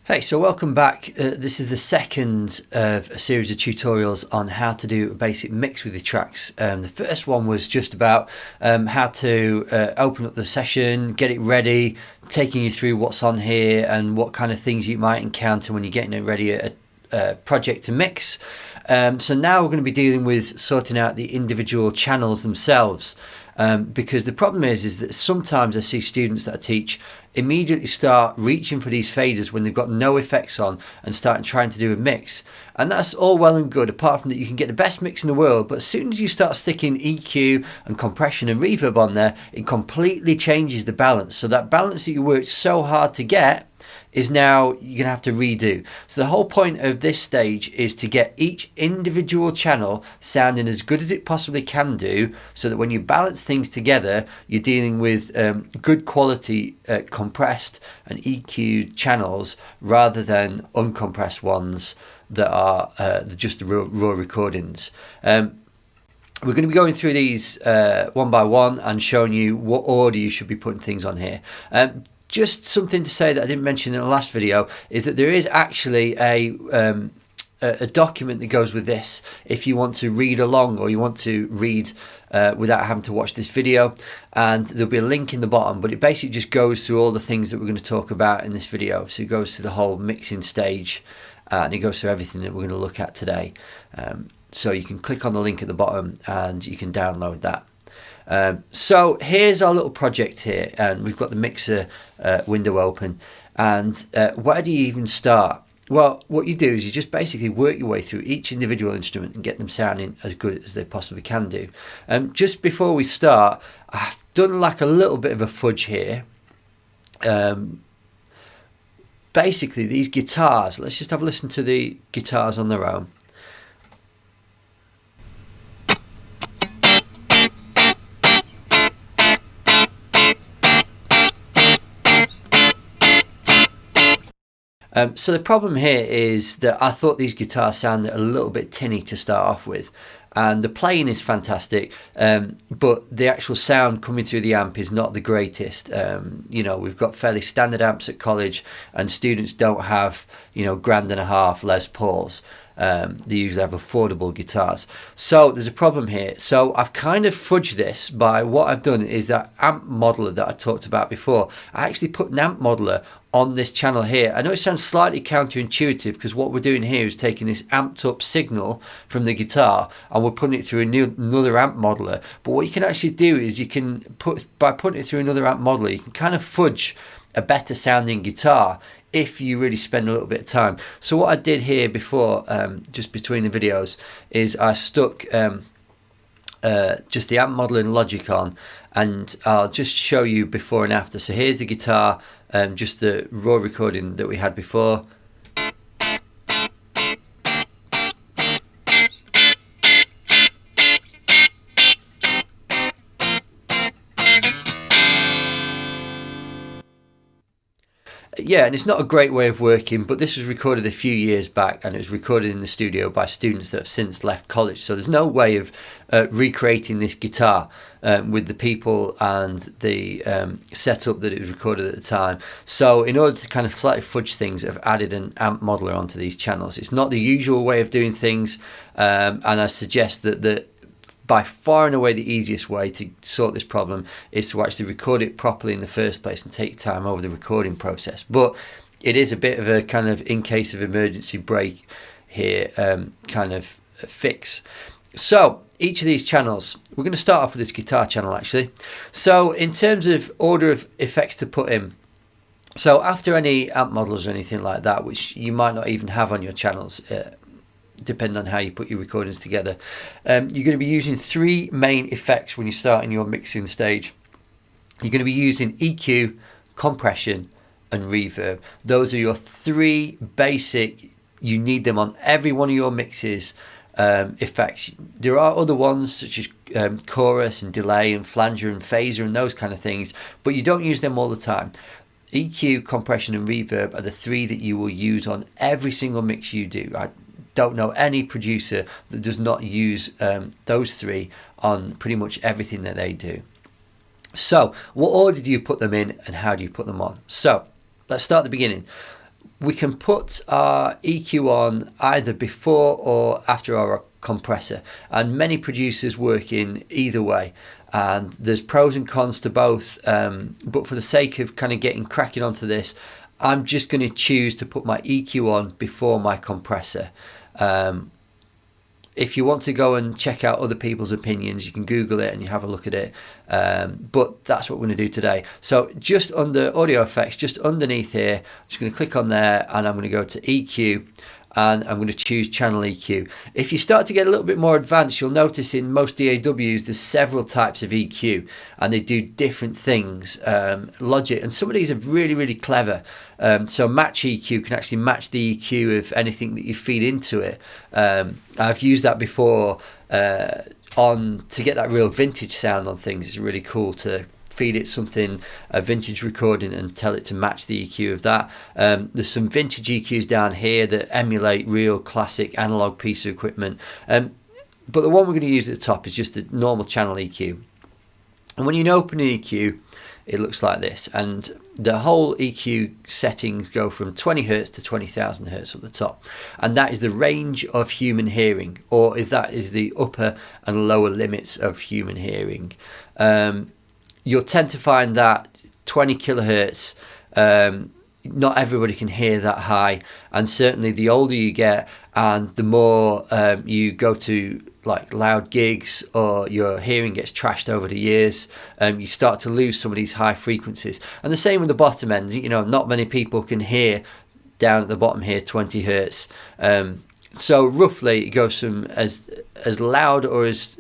Hey, so welcome back. This is the second of a series of tutorials on how to do a basic mix with your tracks. The first one was just about how to open up the session, get it ready, taking you through what's on here and what kind of things you might encounter when you're getting it ready a project to mix. So now we're going to be dealing with sorting out the individual channels themselves. Because the problem is that sometimes I see students that I teach immediately start reaching for these faders when they've got no effects on and starting trying to do a mix, and that's all well and good, apart from that you can get the best mix in the world, but as soon as you start sticking EQ and compression and reverb on there, it completely changes the balance. So that balance that you worked so hard to get is now you're going to have to redo. So the whole point of this stage is to get each individual channel sounding as good as it possibly can do, so that when you balance things together, you're dealing with good quality compressed and EQ channels rather than uncompressed ones that are just the raw recordings. We're going to be going through these one by one and showing you what order you should be putting things on here. Just something to say that I didn't mention in the last video is that there is actually a document that goes with this if you want to read along or you want to read without having to watch this video, and there'll be a link in the bottom, but it basically just goes through all the things that we're going to talk about in this video. So it goes through the whole mixing stage and it goes through everything that we're going to look at today. So you can click on the link at the bottom and you can download that. So here's our little project here, and we've got the mixer window open, and where do you even start? Well, what you do is you just basically work your way through each individual instrument and get them sounding as good as they possibly can do. Just before we start, I've done like a little bit of a fudge here. Basically these guitars, let's just have a listen to the guitars on their own. So the problem here is that I thought these guitars sounded a little bit tinny to start off with, and the playing is fantastic, but the actual sound coming through the amp is not the greatest. We've got fairly standard amps at college, and students don't have $1.5 Les Pauls. They usually have affordable guitars, so there's a problem here. So I've kind of fudged this by what I've done is that amp modeler that I talked about before. I actually put an amp modeler on this channel here. I know it sounds slightly counterintuitive because what we're doing here is taking this amped up signal from the guitar and we're putting it through another amp modeler. But what you can actually do is by putting it through another amp modeler, you can kind of fudge a better sounding guitar if you really spend a little bit of time. So what I did here before, just between the videos, is I stuck just the amp modeler and Logic on, and I'll just show you before and after. So here's the guitar, just the raw recording that we had before. Yeah, and it's not a great way of working, but this was recorded a few years back, and it was recorded in the studio by students that have since left college. So there's no way of recreating this guitar with the people and the setup that it was recorded at the time. So in order to kind of slightly fudge things, I've added an amp modeler onto these channels. It's not the usual way of doing things, and I suggest that by far and away the easiest way to sort this problem is to actually record it properly in the first place and take your time over the recording process. But it is a bit of a kind of in case of emergency break here kind of fix. So each of these channels, we're going to start off with this guitar channel actually. So in terms of order of effects to put in, so after any amp modelers or anything like that, which you might not even have on your channels, depending on how you put your recordings together, you're going to be using three main effects when you start in your mixing stage. You're going to be using EQ, compression and reverb. Those are your three basic, you need them on every one of your mixes, effects. There are other ones such as chorus and delay and flanger and phaser and those kind of things, but you don't use them all the time. EQ, compression and reverb are the three that you will use on every single mix you do. I don't know any producer that does not use those three on pretty much everything that they do. So what order do you put them in and how do you put them on? So let's start at the beginning. we can put our EQ on either before or after our compressor, and many producers work in either way, and there's pros and cons to both, but for the sake of kind of getting cracking onto this, I'm just going to choose to put my EQ on before my compressor. If you want to go and check out other people's opinions, you can Google it and you have a look at it. But that's what we're going to do today. So just under audio effects, just underneath here, I'm just going to click on there and I'm going to go to EQ and I'm going to choose channel EQ. If you start to get a little bit more advanced, you'll notice in most DAWs there's several types of EQ and they do different things. Logic, and some of these are really, really clever. So match EQ can actually match the EQ of anything that you feed into it. I've used that before to get that real vintage sound on things. It's really cool to feed it something, a vintage recording, and tell it to match the EQ of that. There's some vintage EQs down here that emulate real classic analog piece of equipment. But the one we're going to use at the top is just a normal channel EQ. And when you open an EQ, it looks like this. And the whole EQ settings go from 20 Hertz to 20,000 Hertz at the top. And that is the range of human hearing, or that is the upper and lower limits of human hearing. You'll tend to find that 20 kilohertz, not everybody can hear that high, and certainly the older you get and the more you go to like loud gigs or your hearing gets trashed over the years, you start to lose some of these high frequencies. And the same with the bottom end. You know, not many people can hear down at the bottom here 20 hertz. So roughly it goes from as loud or as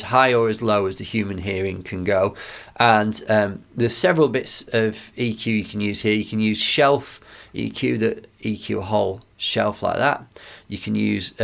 high or as low as the human hearing can go. And there's several bits of EQ you can use here. You can use shelf EQ, that EQ a whole shelf like that. You can use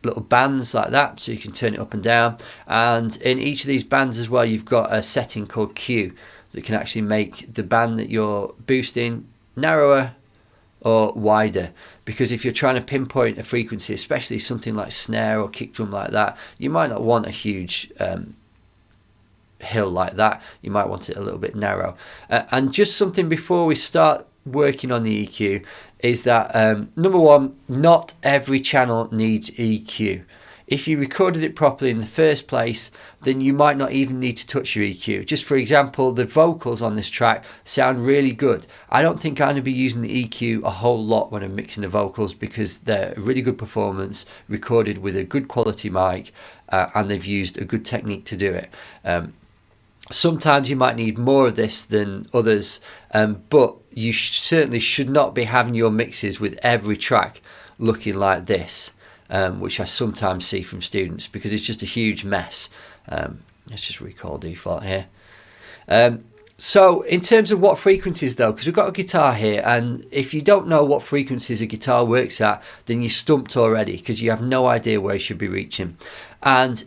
little bands like that, so you can turn it up and down. And in each of these bands as well, you've got a setting called Q that can actually make the band that you're boosting narrower or wider, because if you're trying to pinpoint a frequency, especially something like snare or kick drum like that, you might not want a huge hill like that. You might want it a little bit narrow. And just something before we start working on the EQ is that number one, not every channel needs EQ. If you recorded it properly in the first place, then you might not even need to touch your EQ. Just for example, the vocals on this track sound really good. I don't think I'm going to be using the EQ a whole lot when I'm mixing the vocals, because they're a really good performance, recorded with a good quality mic, and they've used a good technique to do it. Sometimes you might need more of this than others, but you certainly should not be having your mixes with every track looking like this. Which I sometimes see from students, because it's just a huge mess. Let's just recall default here. So in terms of what frequencies though, because we've got a guitar here, and if you don't know what frequencies a guitar works at, then you're stumped already, because you have no idea where you should be reaching. And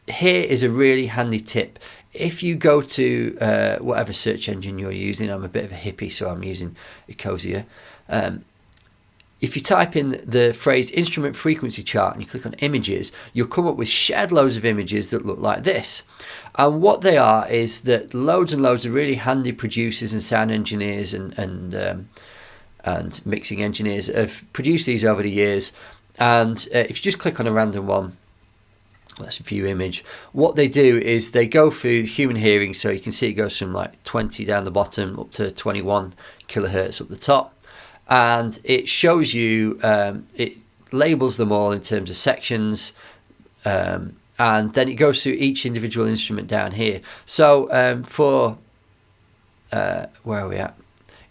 here is a really handy tip. If you go to whatever search engine you're using, I'm a bit of a hippie, so I'm using Ecosia. If you type in the phrase instrument frequency chart and you click on images, you'll come up with shed loads of images that look like this. And what they are is that loads and loads of really handy producers and sound engineers and mixing engineers have produced these over the years. And if you just click on a random one, let's view image, what they do is they go through human hearing. So you can see it goes from like 20 down the bottom up to 21 kilohertz up the top. And it shows you, it labels them all in terms of sections, and then it goes through each individual instrument down here. So for, where are we at?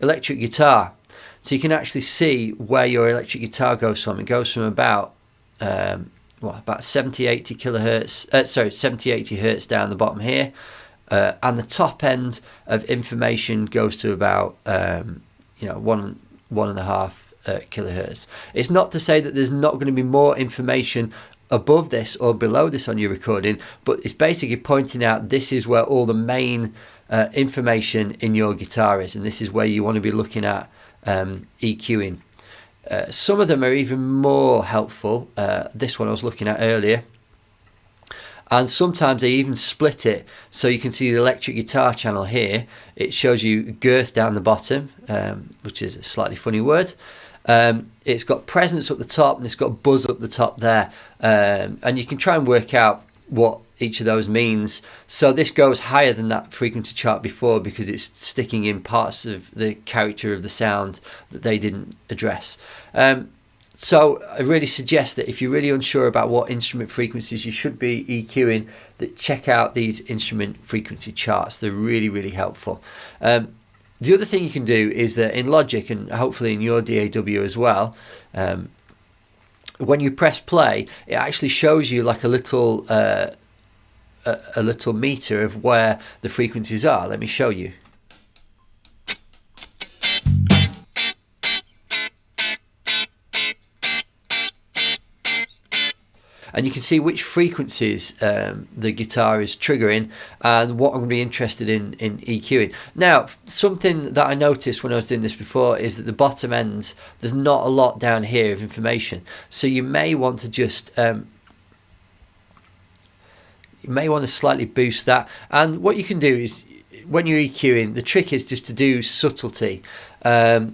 Electric guitar. So you can actually see where your electric guitar goes from. It goes from about, about 70, 80 kilohertz, 70, 80 hertz down the bottom here. And the top end of information goes to about, 1.5 kilohertz. It's not to say that there's not going to be more information above this or below this on your recording, but it's basically pointing out this is where all the main information in your guitar is, and this is where you want to be looking at EQing. Some of them are even more helpful. This one I was looking at earlier, And sometimes they even split it, so you can see the electric guitar channel here. It shows you girth down the bottom, which is a slightly funny word. It's got presence up the top, and it's got buzz up the top there, and you can try and work out what each of those means. So this goes higher than that frequency chart before because it's sticking in parts of the character of the sound that they didn't address. So I really suggest that if you're really unsure about what instrument frequencies you should be EQing, that check out these instrument frequency charts. They're really, really helpful. The other thing you can do is that in Logic, and hopefully in your DAW as well, when you press play, it actually shows you like a little meter of where the frequencies are. Let me show you. And you can see which frequencies the guitar is triggering and what I'm going to be interested in EQing. Now, something that I noticed when I was doing this before is that the bottom end, there's not a lot down here of information. So you may want to just slightly boost that. And what you can do is, when you're EQing, the trick is just to do subtlety. The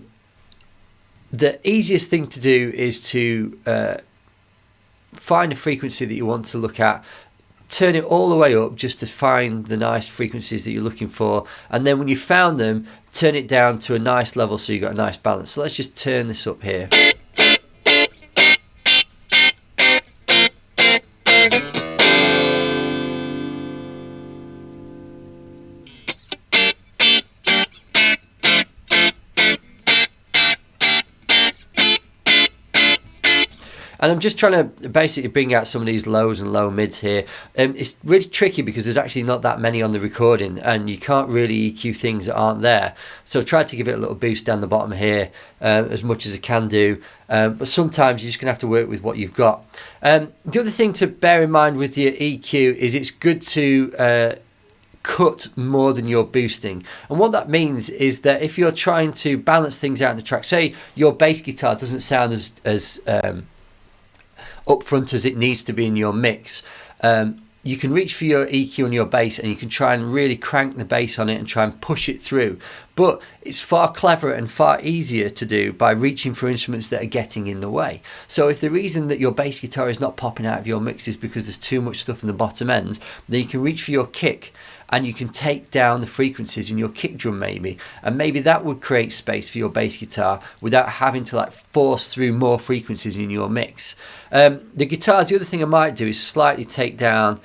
easiest thing to do is to find a frequency that you want to look at, turn it all the way up just to find the nice frequencies that you're looking for, and then when you found them, turn it down to a nice level so you've got a nice balance. So let's just turn this up here. And I'm just trying to basically bring out some of these lows and low mids here. It's really tricky because there's actually not that many on the recording, and you can't really EQ things that aren't there. So try to give it a little boost down the bottom here as much as I can do. But sometimes you're just going to have to work with what you've got. The other thing to bear in mind with your EQ is it's good to cut more than you're boosting. And what that means is that if you're trying to balance things out in the track, say your bass guitar doesn't sound as upfront as it needs to be in your mix, you can reach for your EQ on your bass and you can try and really crank the bass on it and try and push it through. But it's far cleverer and far easier to do by reaching for instruments that are getting in the way. So if the reason that your bass guitar is not popping out of your mix is because there's too much stuff in the bottom end, then you can reach for your kick and you can take down the frequencies in your kick drum maybe, and maybe that would create space for your bass guitar without having to like force through more frequencies in your mix. The guitars, the other thing I might do is slightly take down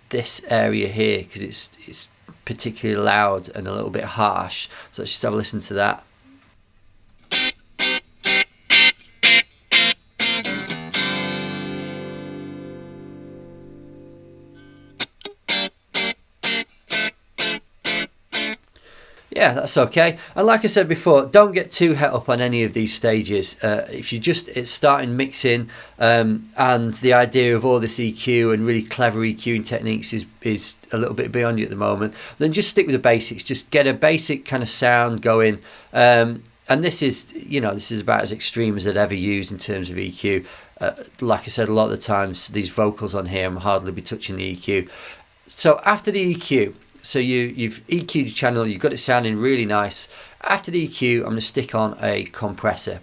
this area here because it's particularly loud and a little bit harsh. So let's just have a listen to that. Yeah, that's okay. And like I said before, don't get too het up on any of these stages. If you just starting mixing and the idea of all this EQ and really clever EQing techniques is a little bit beyond you at the moment, then just stick with the basics. Just get a basic kind of sound going. And this is about as extreme as I'd ever use in terms of EQ. Like I said, a lot of the times these vocals on here, I'm hardly be touching the EQ. So after the EQ, so you've EQ'd your channel, you've got it sounding really nice. After the EQ, I'm going to stick on a compressor.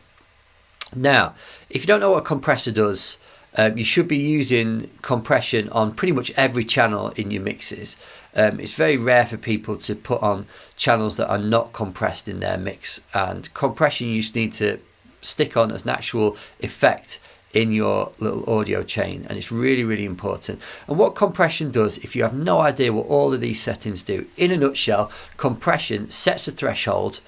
Now, if you don't know what a compressor does, you should be using compression on pretty much every channel in your mixes. It's very rare for people to put on channels that are not compressed in their mix, and compression you just need to stick on as an actual effect in your little audio chain, and it's really, really important. And what compression does, if you have no idea what all of these settings do, in a nutshell, compression sets a threshold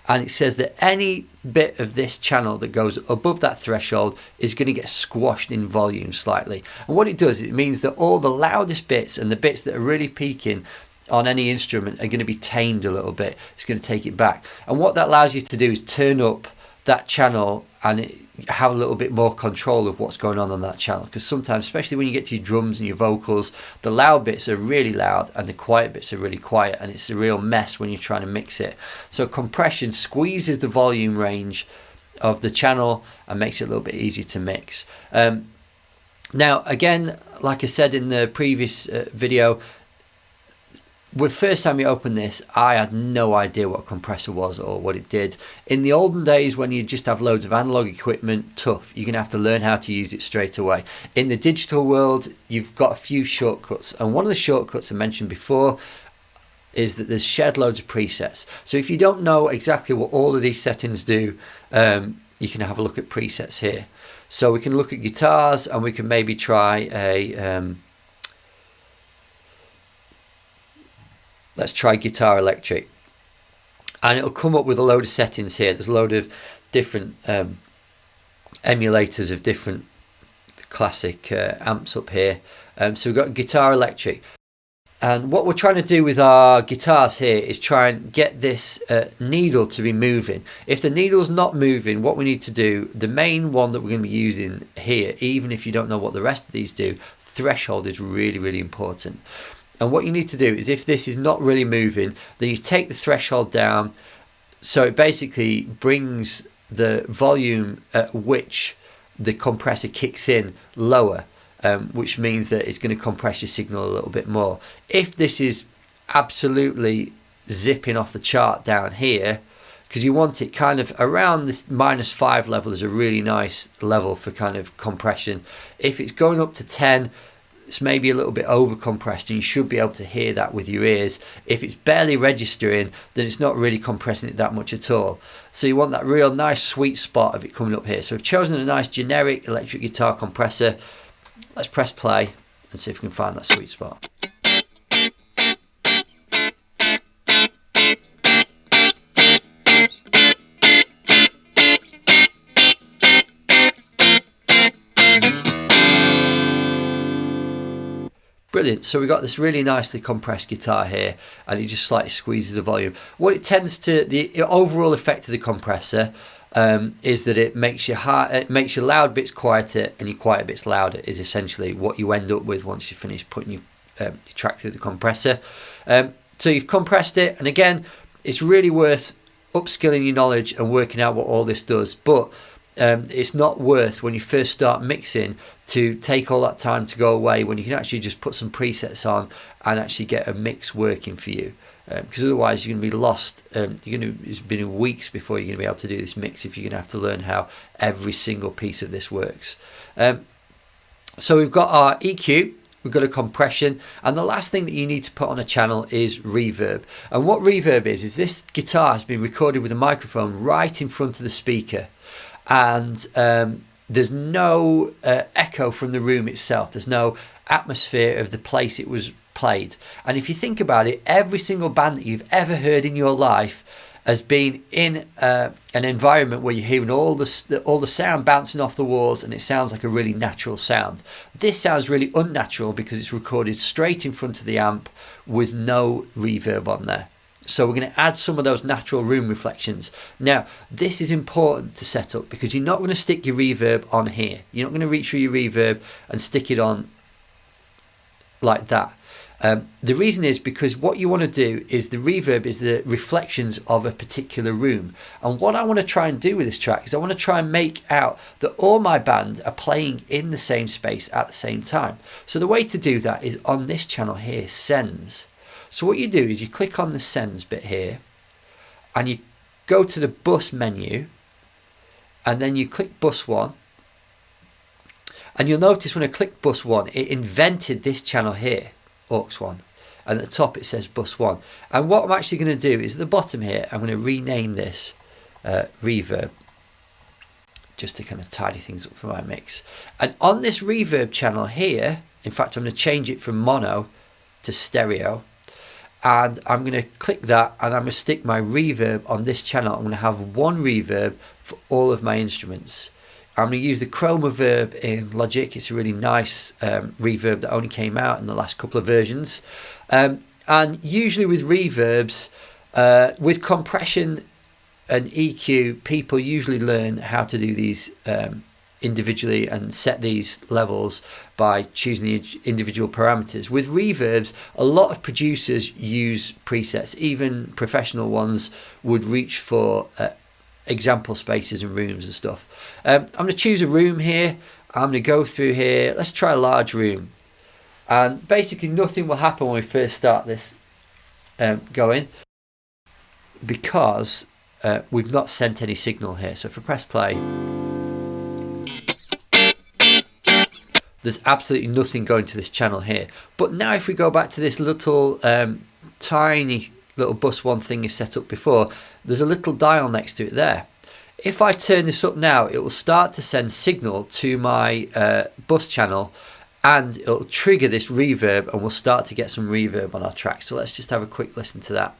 and it says that any bit of this channel that goes above that threshold is going to get squashed in volume slightly. And what it does, it means that all the loudest bits and the bits that are really peaking on any instrument are going to be tamed a little bit. It's going to take it back. And what that allows you to do is turn up that channel and have a little bit more control of what's going on that channel, because sometimes, especially when you get to your drums and your vocals, the loud bits are really loud and the quiet bits are really quiet, and it's a real mess when you're trying to mix it. So compression squeezes the volume range of the channel and makes it a little bit easier to mix. Now, again, like I said in the previous video, the first time you open this, I had no idea what a compressor was or what it did. In the olden days, when you just have loads of analog equipment, tough. You're going to have to learn how to use it straight away. In the digital world, you've got a few shortcuts. And one of the shortcuts I mentioned before is that there's shed loads of presets. So if you don't know exactly what all of these settings do, you can have a look at presets here. So we can look at guitars, and we can maybe try a... let's try guitar electric, and it'll come up with a load of settings here. There's a load of different emulators of different classic amps up here. So we've got guitar electric, and what we're trying to do with our guitars here is try and get this needle to be moving. If the needle's not moving, what we need to do, the main one that we're going to be using here, even if you don't know what the rest of these do, threshold is really, really important. And what you need to do is, if this is not really moving, then you take the threshold down, so it basically brings the volume at which the compressor kicks in lower, which means that it's going to compress your signal a little bit more. If this is absolutely zipping off the chart down here, because you want it kind of around this -5 level is a really nice level for kind of compression. If it's going up to 10, it's maybe a little bit over compressed, and you should be able to hear that with your ears. If it's barely registering, then it's not really compressing it that much at all. So you want that real nice sweet spot of it coming up here. So we've chosen a nice generic electric guitar compressor. Let's press play and see if we can find that sweet spot. Brilliant. So we've got this really nicely compressed guitar here, and it just slightly squeezes the volume. What it tends to, the overall effect of the compressor is that it makes your loud bits quieter and your quiet bits louder, is essentially what you end up with once you finish putting your track through the compressor. So you've compressed it, and again, it's really worth upskilling your knowledge and working out what all this does, but it's not worth, when you first start mixing, to take all that time to go away when you can actually just put some presets on and actually get a mix working for you, because otherwise you're going to be lost. It's been weeks before you're going to be able to do this mix if you're going to have to learn how every single piece of this works. So we've got our EQ, we've got a compression, and the last thing that you need to put on a channel is reverb. And what reverb is this guitar has been recorded with a microphone right in front of the speaker, and there's no echo from the room itself. There's no atmosphere of the place it was played. And if you think about it, every single band that you've ever heard in your life has been in an environment where you're hearing all the sound bouncing off the walls, and it sounds like a really natural sound. This sounds really unnatural because it's recorded straight in front of the amp with no reverb on there. So we're going to add some of those natural room reflections. Now, this is important to set up because you're not going to stick your reverb on here. You're not going to reach for your reverb and stick it on like that. The reason is because what you want to do is the reverb is the reflections of a particular room. And what I want to try and do with this track is I want to try and make out that all my band are playing in the same space at the same time. So the way to do that is on this channel here, Sends. So what you do is you click on the Sends bit here, and you go to the bus menu, and then you click bus 1, and you'll notice when I click bus 1 it invented this channel here, aux 1, and at the top it says bus 1. And what I'm actually going to do is at the bottom here I'm going to rename this reverb, just to kind of tidy things up for my mix. And on this reverb channel here, in fact I'm going to change it from mono to stereo, and I'm going to click that, and I'm going to stick my reverb on this channel. I'm going to have one reverb for all of my instruments. I'm going to use the Chroma Verb in Logic. It's a really nice reverb that only came out in the last couple of versions. And usually with reverbs, with compression and EQ, people usually learn how to do these individually and set these levels by choosing the individual parameters. With reverbs, a lot of producers use presets. Even professional ones would reach for example spaces and rooms and stuff. I'm going to choose a room here, I'm going to go through here. Let's try a large room. And basically nothing will happen when we first start this going, because we've not sent any signal here. So if I press play, there's absolutely nothing going to this channel here. But now if we go back to this little tiny little bus one thing you set up before, there's a little dial next to it there. If I turn this up now, it will start to send signal to my bus channel, and it'll trigger this reverb, and we'll start to get some reverb on our track. So let's just have a quick listen to that.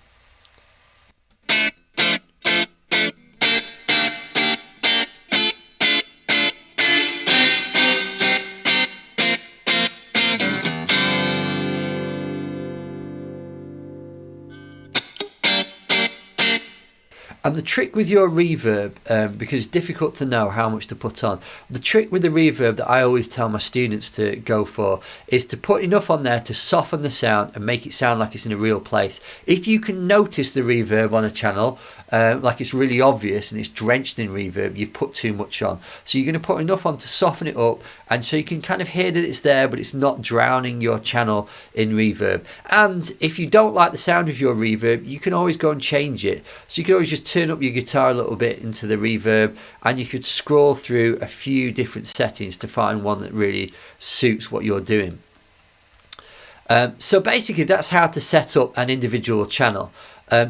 And the trick with your reverb, because it's difficult to know how much to put on, the trick with the reverb that I always tell my students to go for is to put enough on there to soften the sound and make it sound like it's in a real place. If you can notice the reverb on a channel, like it's really obvious and it's drenched in reverb, you've put too much on. So you're going to put enough on to soften it up, and so you can kind of hear that it's there, but it's not drowning your channel in reverb. And if you don't like the sound of your reverb, you can always go and change it. So you can always just turn up your guitar a little bit into the reverb, and you could scroll through a few different settings to find one that really suits what you're doing. So basically that's how to set up an individual channel.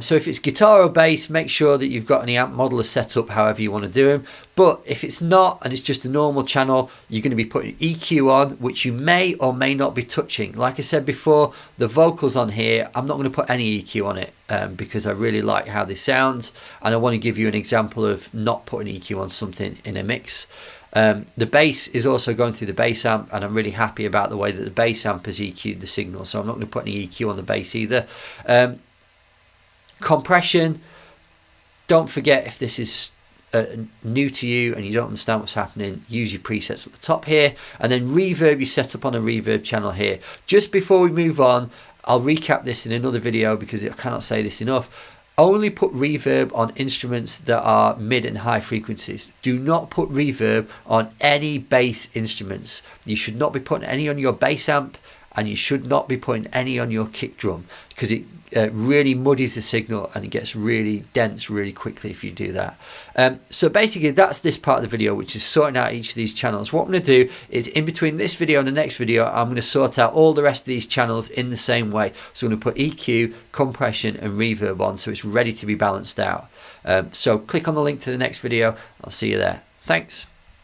So if it's guitar or bass, make sure that you've got any amp modeler set up however you want to do them. But if it's not, and it's just a normal channel, you're going to be putting EQ on, which you may or may not be touching. Like I said before, the vocals on here, I'm not going to put any EQ on it because I really like how they sound, and I want to give you an example of not putting EQ on something in a mix. The bass is also going through the bass amp, and I'm really happy about the way that the bass amp has EQ'd the signal, so I'm not going to put any EQ on the bass either. Compression, don't forget, if this is new to you and you don't understand what's happening, use your presets at the top here, and then reverb you set up on a reverb channel here. Just before we move on, I'll recap this in another video because I cannot say this enough. Only put reverb on instruments that are mid and high frequencies. Do not put reverb on any bass instruments. You should not be putting any on your bass amp, and you should not be putting any on your kick drum, because it really muddies the signal and it gets really dense really quickly if you do that. So basically that's this part of the video, which is sorting out each of these channels. What I'm going to do is, in between this video and the next video, I'm going to sort out all the rest of these channels in the same way. So I'm going to put EQ, compression and reverb on, so it's ready to be balanced out. So click on the link to the next video. I'll see you there. Thanks.